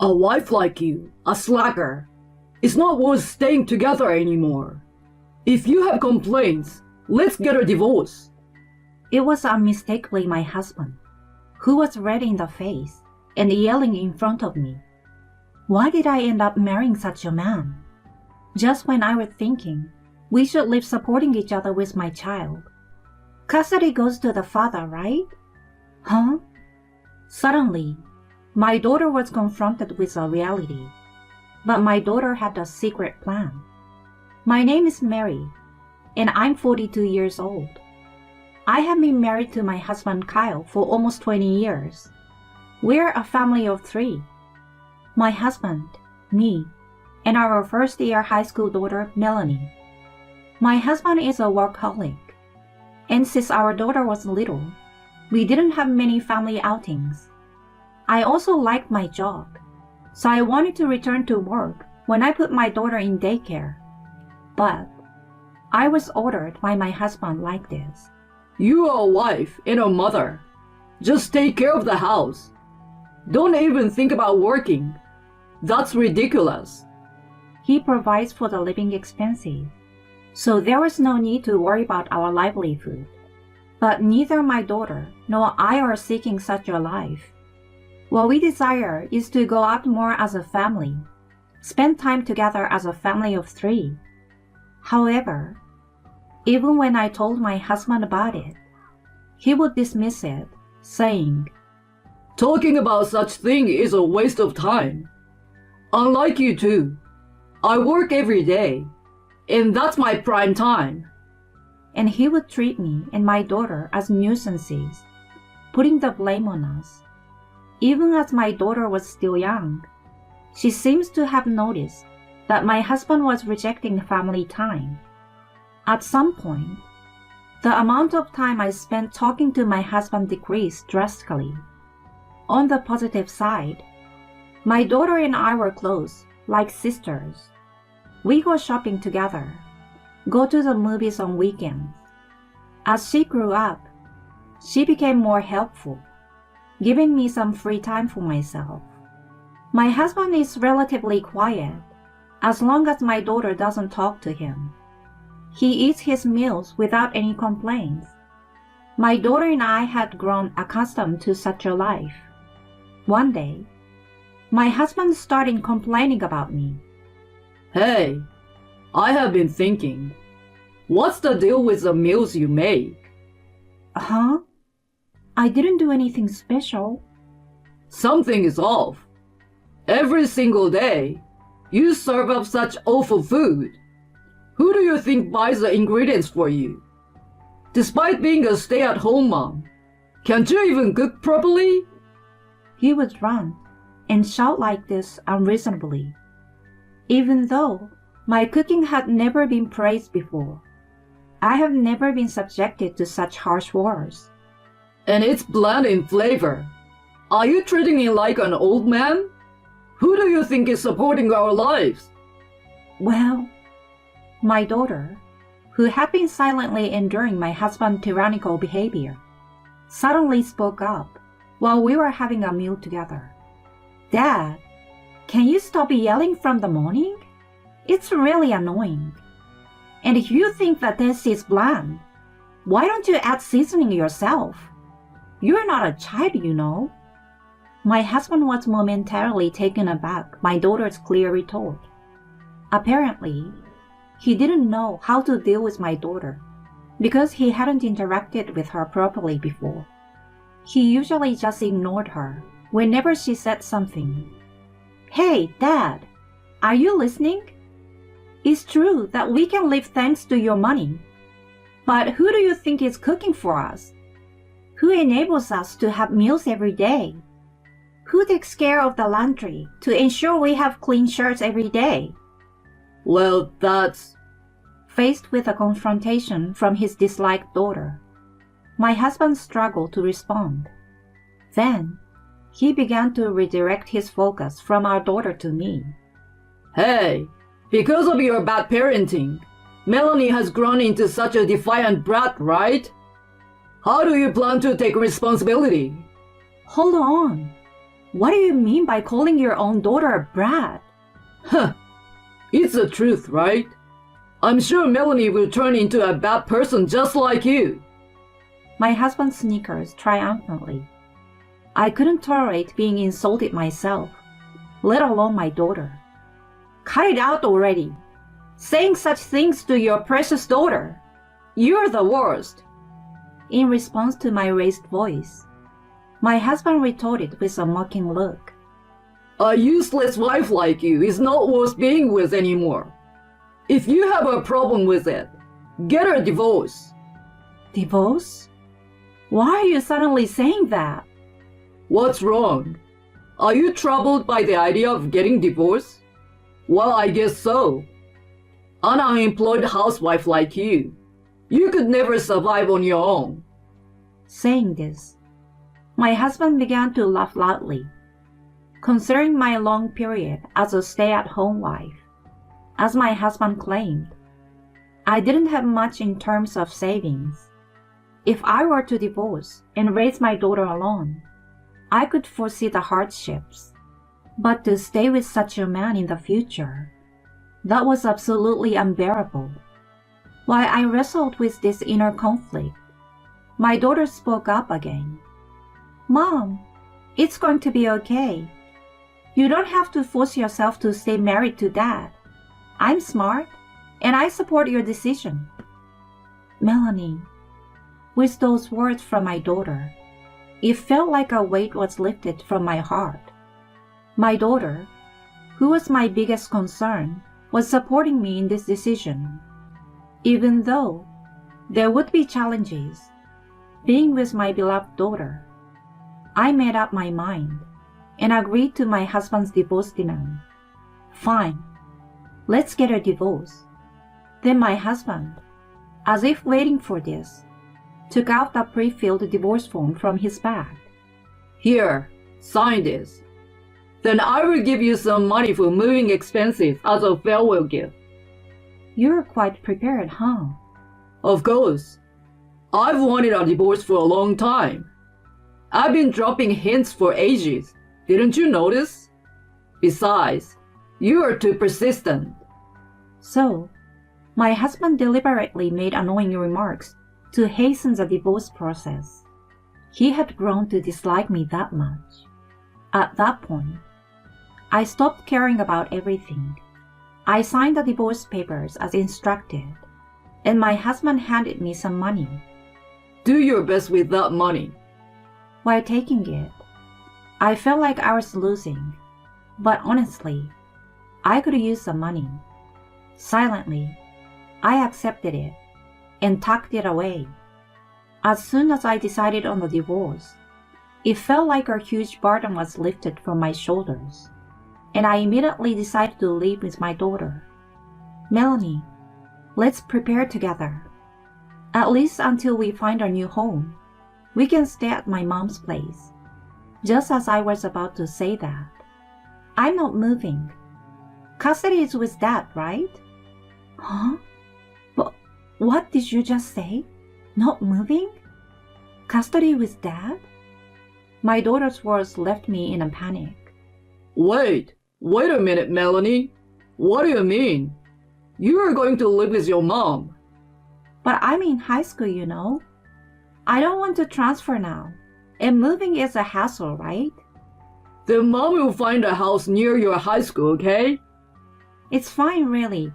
A wife like you, a slacker, is not worth staying together anymore. If you have complaints, let's get a divorce. It was unmistakably my husband, who was red in the face and yelling in front of me. Why did I end up marrying such a man? Just when I was thinking we should live supporting each other with my child. Custody goes to the father, right? Huh? Suddenly, my daughter was confronted with a reality. But my daughter had a secret plan. My name is Mary, and I'm 42 years old. I have been married to my husband Kyle for almost 20 years. We're a family of 3. My husband, me, and our first-year high school daughter, Melanie. My husband is a workaholic, and since our daughter was little, we didn't have many family outings. I also liked my job, so I wanted to return to work when I put my daughter in daycare. But I was ordered by my husband like this. You are a wife and a mother. Just take care of the house. Don't even think about working. That's ridiculous. He provides for the living expenses, so there was no need to worry about our livelihood. But neither my daughter nor I are seeking such a life. What we desire is to go out more as a family, spend time together as a family of 3. However, even when I told my husband about it, he would dismiss it, saying, Talking about such thing is a waste of time. Unlike you two, I work every day, and that's my prime time. And he would treat me and my daughter as nuisances, putting the blame on us. Even as my daughter was still young, she seems to have noticed that my husband was rejecting family time. At some point, the amount of time I spent talking to my husband decreased drastically. On the positive side, my daughter and I were close, like sisters. We go shopping together, go to the movies on weekends. As she grew up, she became more helpful, giving me some free time for myself. My husband is relatively quiet, as long as my daughter doesn't talk to him. He eats his meals without any complaints. My daughter and I had grown accustomed to such a life. One day, my husband started complaining about me. Hey, I have been thinking, what's the deal with the meals you make? Huh? I didn't do anything special. Something is off. Every single day, you serve up such awful food. Who do you think buys the ingredients for you? Despite being a stay-at-home mom, can't you even cook properly? He would rant and shout like this unreasonably, even though my cooking had never been praised before. I have never been subjected to such harsh words. And it's bland in flavor. Are you treating me like an old man? Who do you think is supporting our lives? Well, my daughter, who had been silently enduring my husband's tyrannical behavior, suddenly spoke up while we were having a meal together. Dad, can you stop yelling from the morning? It's really annoying. And if you think that this is bland, why don't you add seasoning yourself? You're not a child, you know. My husband was momentarily taken aback by my daughter's clear retort. Apparently, he didn't know how to deal with my daughter because he hadn't interacted with her properly before. He usually just ignored her whenever she said something. Hey, Dad, are you listening? It's true that we can live thanks to your money. But who do you think is cooking for us? Who enables us to have meals every day? Who takes care of the laundry to ensure we have clean shirts every day? Well, that's... Faced with a confrontation from his disliked daughter, my husband struggled to respond. Then, he began to redirect his focus from our daughter to me. Hey, because of your bad parenting, Melanie has grown into such a defiant brat, right? How do you plan to take responsibility? Hold on. What do you mean by calling your own daughter a brat? Huh. It's the truth, right? I'm sure Melanie will turn into a bad person just like you. My husband snickers triumphantly. I couldn't tolerate being insulted myself, let alone my daughter. Cut it out already. Saying such things to your precious daughter. You're the worst. In response to my raised voice, my husband retorted with a mocking look. A useless wife like you is not worth being with anymore. If you have a problem with it, get a divorce. Divorce? Why are you suddenly saying that? What's wrong? Are you troubled by the idea of getting divorced? Well, I guess so. An unemployed housewife like you could never survive on your own. Saying this, my husband began to laugh loudly. Considering my long period as a stay-at-home wife, as my husband claimed, I didn't have much in terms of savings. If I were to divorce and raise my daughter alone, I could foresee the hardships. But to stay with such a man in the future, that was absolutely unbearable. While I wrestled with this inner conflict, my daughter spoke up again. Mom, it's going to be okay. You don't have to force yourself to stay married to Dad. I'm smart, and I support your decision. Melanie, with those words from my daughter, it felt like a weight was lifted from my heart. My daughter, who was my biggest concern, was supporting me in this decision. Even though there would be challenges, being with my beloved daughter, I made up my mind and agreed to my husband's divorce demand. Fine, let's get a divorce. Then my husband, as if waiting for this, took out the pre-filled divorce form from his bag. Here, sign this. Then I will give you some money for moving expenses as a farewell gift. You're quite prepared, huh? Of course. I've wanted a divorce for a long time. I've been dropping hints for ages. Didn't you notice? Besides, you are too persistent. So, my husband deliberately made annoying remarks to hasten the divorce process. He had grown to dislike me that much. At that point, I stopped caring about everything. I signed the divorce papers as instructed, and my husband handed me some money. Do your best with that money. While taking it, I felt like I was losing, but honestly, I could use the money. Silently, I accepted it and tucked it away. As soon as I decided on the divorce, it felt like a huge burden was lifted from my shoulders, and I immediately decided to live with my daughter. Melanie, let's prepare together. At least until we find our new home, we can stay at my mom's place. Just as I was about to say that, I'm not moving. Custody is with Dad, right? Huh? But what did you just say? Not moving? Custody with Dad? My daughter's words left me in a panic. Wait a minute, Melanie. What do you mean? You are going to live with your mom. But I'm in high school, you know. I don't want to transfer now. And moving is a hassle, right? Then Mom will find a house near your high school, okay? It's fine, really.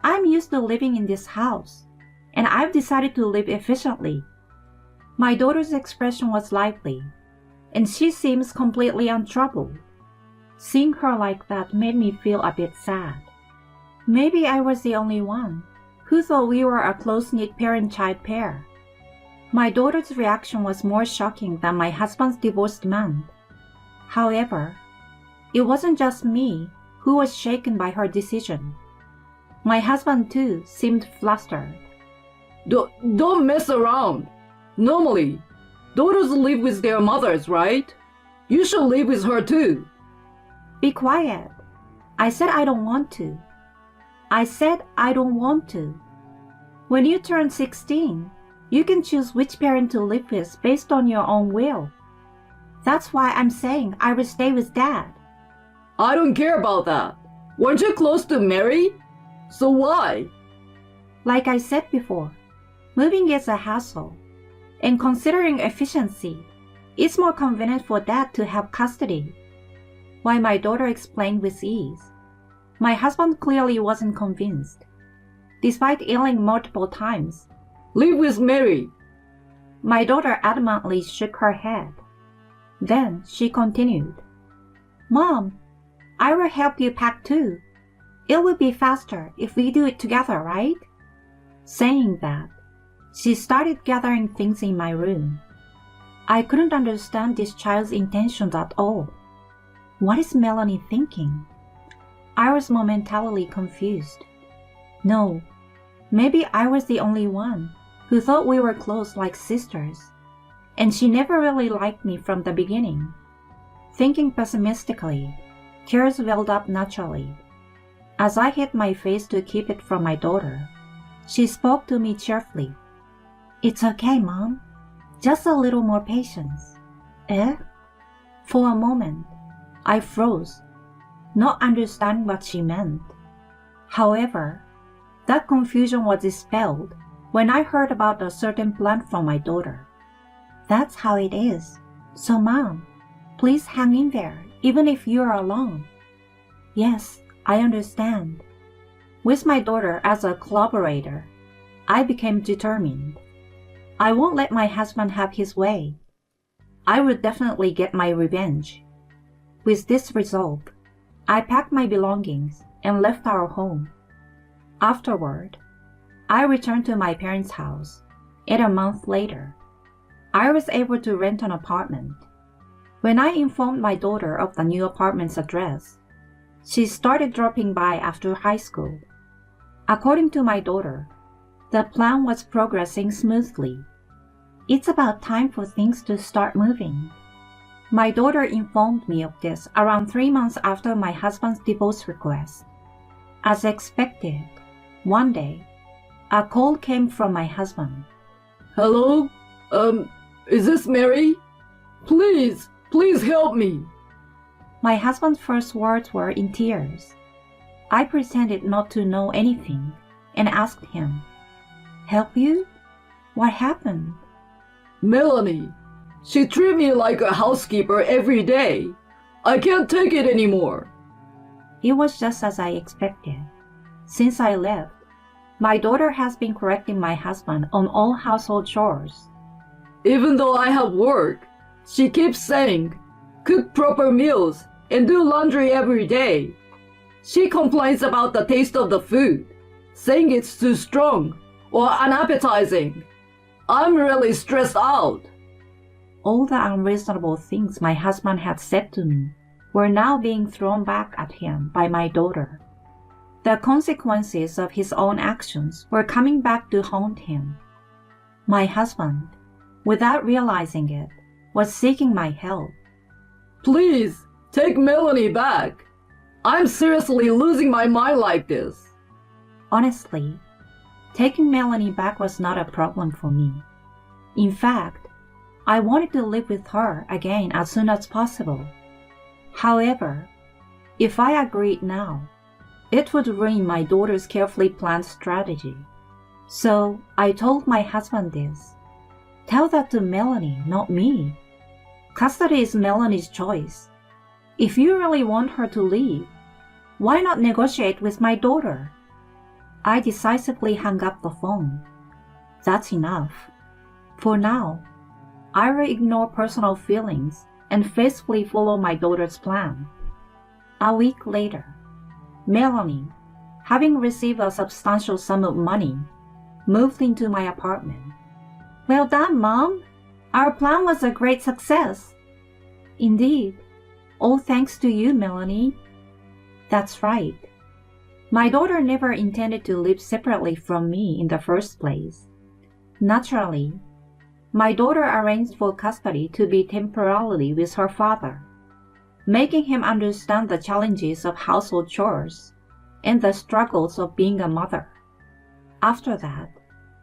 I'm used to living in this house, and I've decided to live efficiently. My daughter's expression was lively, and she seems completely untroubled. Seeing her like that made me feel a bit sad. Maybe I was the only one who thought we were a close-knit parent-child pair. My daughter's reaction was more shocking than my husband's divorce demand. However, it wasn't just me who was shaken by her decision. My husband too seemed flustered. Don't mess around. Normally, daughters live with their mothers, right? You should live with her too. Be quiet. I said I don't want to. I said I don't want to. When you turn 16, you can choose which parent to live with based on your own will. That's why I'm saying I will stay with Dad. I don't care about that. Weren't you close to Mary? So why? Like I said before, moving is a hassle. And considering efficiency, it's more convenient for Dad to have custody. While my daughter explained with ease, my husband clearly wasn't convinced. Despite yelling multiple times, Live with Mary. my daughter adamantly shook her head. Then she continued, Mom, I will help you pack too. It will be faster if we do it together, right? Saying that, she started gathering things in my room. I couldn't understand this child's intentions at all. What is Melanie thinking? I was momentarily confused. No, maybe I was the only one who thought we were close like sisters, and she never really liked me from the beginning. Thinking pessimistically, tears welled up naturally. As I hid my face to keep it from my daughter, she spoke to me cheerfully. It's okay, Mom. Just a little more patience. Eh? For a moment, I froze, not understanding what she meant. However, that confusion was dispelled when I heard about a certain plan from my daughter. That's how it is. So, Mom, please hang in there, even if you're alone. Yes, I understand. With my daughter as a collaborator, I became determined. I won't let my husband have his way. I will definitely get my revenge. With this resolve, I packed my belongings and left our home. Afterward, I returned to my parents' house, and a month later, I was able to rent an apartment. When I informed my daughter of the new apartment's address, she started dropping by after high school. According to my daughter, the plan was progressing smoothly. It's about time for things to start moving. My daughter informed me of this around 3 months after my husband's divorce request. As expected, one day, a call came from my husband. Hello? Is this Mary? Please help me. My husband's first words were in tears. I pretended not to know anything and asked him, Help you? What happened? Melanie, she treats me like a housekeeper every day. I can't take it anymore. It was just as I expected. Since I left, my daughter has been correcting my husband on all household chores. Even though I have work, she keeps saying, cook proper meals and do laundry every day. She complains about the taste of the food, saying it's too strong or unappetizing. I'm really stressed out. All the unreasonable things my husband had said to me were now being thrown back at him by my daughter. The consequences of his own actions were coming back to haunt him. My husband, without realizing it, was seeking my help. Please, take Melanie back. I'm seriously losing my mind like this. Honestly, taking Melanie back was not a problem for me. In fact, I wanted to live with her again as soon as possible. However, if I agreed now, it would ruin my daughter's carefully planned strategy. So I told my husband this. Tell that to Melanie, not me. Custody is Melanie's choice. If you really want her to leave, why not negotiate with my daughter? I decisively hung up the phone. That's enough. For now, I will ignore personal feelings and faithfully follow my daughter's plan. A week later, Melanie, having received a substantial sum of money, moved into my apartment. Well done, Mom. Our plan was a great success. Indeed. All thanks to you, Melanie. That's right. My daughter never intended to live separately from me in the first place. Naturally, my daughter arranged for custody to be temporarily with her father, making him understand the challenges of household chores and the struggles of being a mother. After that,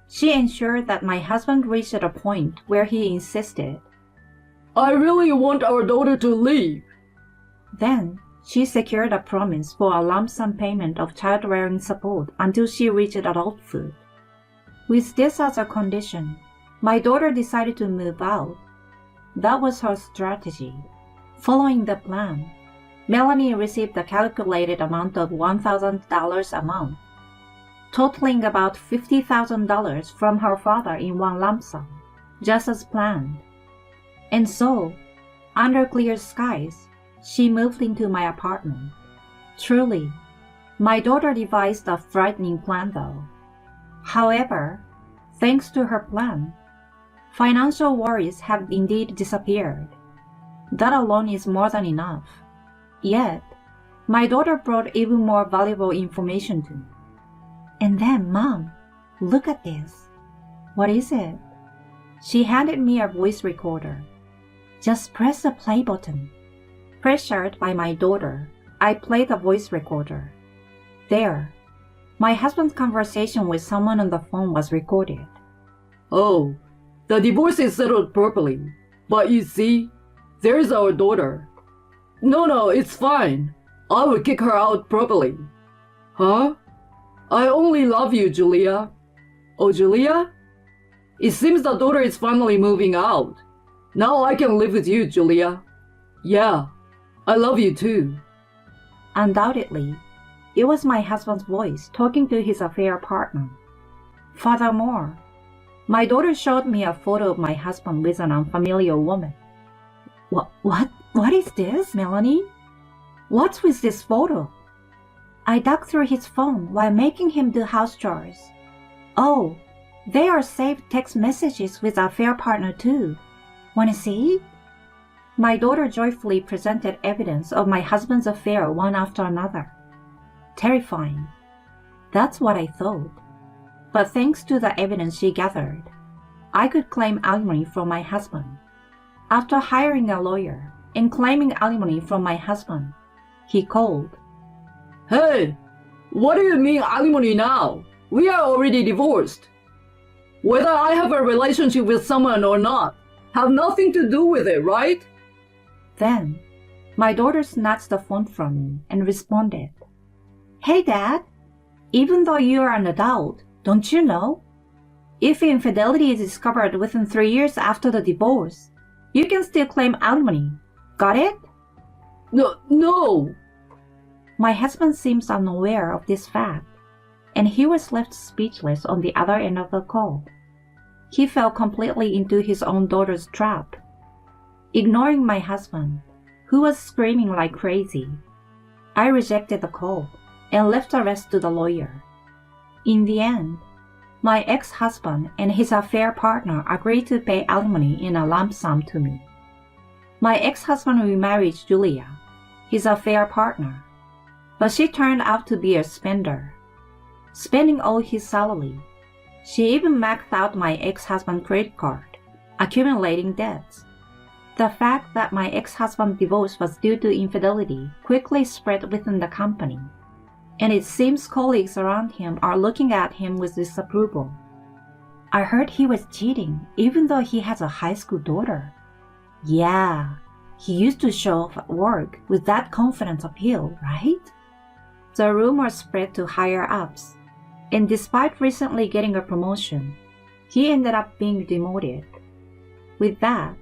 she ensured that my husband reached a point where he insisted, I really want our daughter to leave. Then she secured a promise for a lump sum payment of child-rearing support until she reached adulthood. With this as a condition, my daughter decided to move out. That was her strategy. Following the plan, Melanie received a calculated amount of $1,000 a month, totaling about $50,000 from her father in one lump sum, just as planned. And so, under clear skies, she moved into my apartment. Truly, my daughter devised a frightening plan though. However, thanks to her plan, financial worries have indeed disappeared. That alone is more than enough. Yet, my daughter brought even more valuable information to me. And then, Mom, look at this. What is it? She handed me a voice recorder. Just press the play button. Pressured by my daughter, I played the voice recorder. There, my husband's conversation with someone on the phone was recorded. Oh, the divorce is settled properly. But you see, there's our daughter. No, it's fine. I will kick her out properly. Huh? I only love you, Julia. Oh, Julia? It seems the daughter is finally moving out. Now I can live with you, Julia. Yeah, I love you too. Undoubtedly, it was my husband's voice talking to his affair partner. Furthermore, my daughter showed me a photo of my husband with an unfamiliar woman. What is this, Melanie? What's with this photo? I dug through his phone while making him do house chores. Oh, they are saved text messages with affair partner too. Wanna see? My daughter joyfully presented evidence of my husband's affair one after another. Terrifying. That's what I thought. But thanks to the evidence she gathered, I could claim alimony from my husband. After hiring a lawyer and claiming alimony from my husband, he called. Hey, what do you mean alimony now? We are already divorced. Whether I have a relationship with someone or not, have nothing to do with it, right? Then, my daughter snatched the phone from me and responded, Hey Dad, even though you are an adult, don't you know? If infidelity is discovered within 3 years after the divorce, you can still claim alimony. Got it? No. My husband seems unaware of this fact, and he was left speechless on the other end of the call. He fell completely into his own daughter's trap. Ignoring my husband, who was screaming like crazy, I rejected the call and left the rest to the lawyer. In the end, my ex-husband and his affair partner agreed to pay alimony in a lump sum to me. My ex-husband remarried Julia, his affair partner, but she turned out to be a spender, spending all his salary. She even maxed out my ex-husband's credit card, accumulating debts. The fact that my ex-husband's divorce was due to infidelity quickly spread within the company, and it seems colleagues around him are looking at him with disapproval. I heard he was cheating even though he has a high school daughter. Yeah, he used to show off at work with that confidence appeal, right? The rumor spread to higher ups, and despite recently getting a promotion, he ended up being demoted. With that,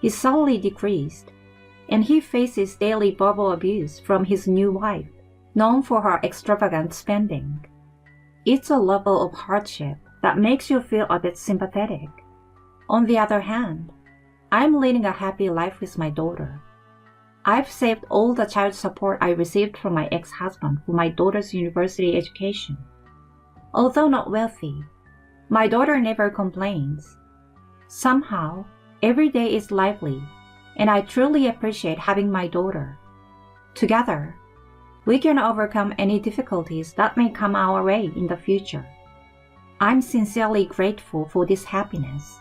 his salary decreased, and he faces daily verbal abuse from his new wife, known for her extravagant spending. It's a level of hardship that makes you feel a bit sympathetic. On the other hand, I'm leading a happy life with my daughter. I've saved all the child support I received from my ex-husband for my daughter's university education. Although not wealthy, my daughter never complains. Somehow, every day is lively, and I truly appreciate having my daughter. Together, we can overcome any difficulties that may come our way in the future. I'm sincerely grateful for this happiness.